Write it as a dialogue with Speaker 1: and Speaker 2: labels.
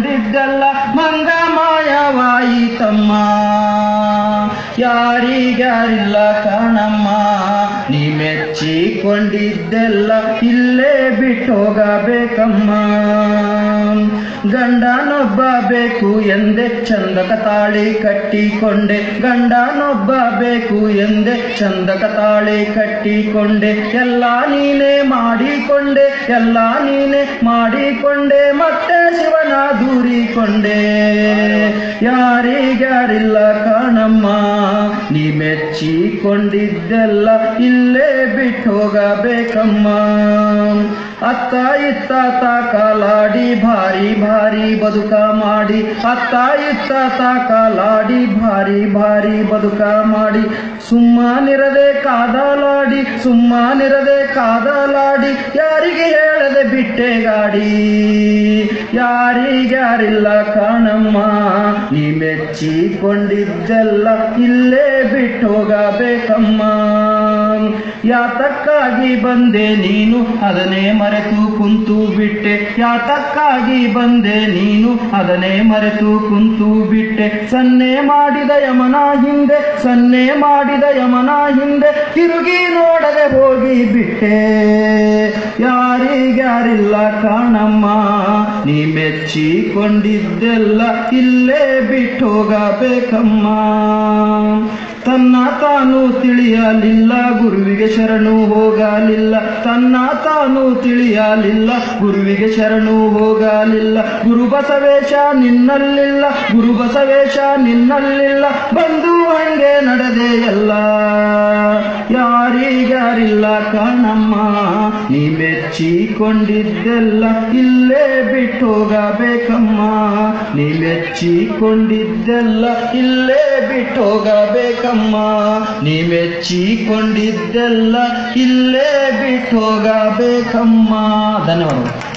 Speaker 1: ಮೆಚ್ಚಿಕೊಂಡಿದ್ದೆಲ್ಲ ಮಂಗಮಾಯವಾಯಿತಮ್ಮ. ಯಾರಿಗ್ಯಾರಿಲ್ಲ ಕಾಣಮ್ಮ, ನೀ ಮೆಚ್ಚಿಕೊಂಡಿದ್ದೆಲ್ಲ ಇಲ್ಲೇ ಬಿಟ್ಟೋಗಬೇಕಮ್ಮ. ಗಂಡನೊಬ್ಬ ಬೇಕು ಎಂದೆ ಚಂದಕ ತಾಳಿ ಕಟ್ಟಿಕೊಂಡೆ, ಗಂಡನೊಬ್ಬ ಬೇಕು ಎಂದೆ ಚಂದಕ ತಾಳಿ ಕಟ್ಟಿಕೊಂಡೆ. ಎಲ್ಲ ನೀನೇ ಮಾಡಿಕೊಂಡೆ, ಎಲ್ಲ ನೀನೇ ಮಾಡಿಕೊಂಡೆ, ಮತ್ತೆ ಶಿವನ ದೂರಿಕೊಂಡೆ. ಯಾರಿಗ್ಯಾರಿಲ್ಲ ಕಾಣಮ್ಮ, ನೀ ಮೆಚ್ಚಿಕೊಂಡಿದ್ದೆಲ್ಲ ಇಲ್ಲೇ ಬಿಟ್ಟೋಗಬೇಕಮ್ಮ. ಅತ್ತ ಇತ್ತ ಕಾಲಾಡಿ ಭಾರಿ ಭಾರಿ ಬದುಕ ಮಾಡಿ, ಅತ್ತ ಇತ್ತ ಕಾಲಾಡಿ ಭಾರಿ ಭಾರಿ ಬದುಕ ಮಾಡಿ, ಸುಮ್ಮನಿರದೆ ಕಾದಲಾಡಿ, ಸುಮ್ಮನಿರದೆ ಕಾದಲಾಡಿ, ಯಾರಿಗೆ ಹೇಳದೆ ಬಿಟ್ಟೆ ಗಾಡಿ. ಯಾರಿಗ್ಯಾರಿಲ್ಲ ಕಾಣಮ್ಮ, ನೀ ಮೆಚ್ಚಿಕೊಂಡಿದ್ದೆಲ್ಲ ಇಲ್ಲೇ ಬಿಟ್ಟೋಗಬೇಕಮ್ಮ. ಯಾತಕ್ಕಾಗಿ ಬಂದೆ ನೀನು ಅದನ್ನೇ ಮರೆತು ಕುಂತು ಬಿಟ್ಟೆ, ಯಾತಕ್ಕಾಗಿ ಬಂದೆ ನೀನು ಅದನ್ನೇ ಮರೆತು ಕುಂತು ಬಿಟ್ಟೆ. ಸನ್ನೆ ಮಾಡಿದ ಯಮನ ಹಿಂದೆ, ಸನ್ನೆ ಮಾಡಿದ ಯಮನ ಹಿಂದೆ, ತಿರುಗಿ ನೋಡದೆ ಹೋಗಿ ಬಿಟ್ಟೆ. ಯಾರಿಗ್ಯಾರಿಲ್ಲ ಕಾಣಮ್ಮ, ನೀ ಮೆಚ್ಚಿಕೊಂಡಿದ್ದೆಲ್ಲ ಇಲ್ಲೇ ಬಿಟ್ಟೋಗಬೇಕಮ್ಮ. ತನ್ನ ತಾನು ತಿಳಿಯಲಿಲ್ಲ, ಗುರುವಿಗೆ ಶರಣು ಹೋಗಲಿಲ್ಲ, ತನ್ನ ತಾನು ತಿಳಿಯಲಿಲ್ಲ, ಗುರುವಿಗೆ ಶರಣು ಹೋಗಲಿಲ್ಲ. ಗುರು ಬಸವೇಶ ನಿನ್ನಲ್ಲಿಲ್ಲ, ಗುರು ಬಸವೇಶ ನಿನ್ನಲ್ಲಿಲ್ಲ, ಬಂದು ಹಂಗೆ ನಡೆದೆ ಎಲ್ಲ. ಯಾರಿಗ್ಯಾರಿಲ್ಲ ಕಾಣಮ್ಮ, ನೀ ಮೆಚ್ಚಿಕೊಂಡಿದ್ದೆಲ್ಲ ಇಲ್ಲೇ ಬಿಟ್ಟೋಗಬೇಕಮ್ಮ. ನೀ ಮೆಚ್ಚಿಕೊಂಡಿದ್ದೆಲ್ಲ ಇಲ್ಲೇ ಬಿಟ್ಟೋಗಬೇಕಮ್ಮ. ನೀ ಮೆಚ್ಚಿಕೊಂಡಿದ್ದೆಲ್ಲ ಇಲ್ಲೇ ಬಿಟ್ಟೋಗಬೇಕಮ್ಮ. ಧನ್ಯವಾದಗಳು.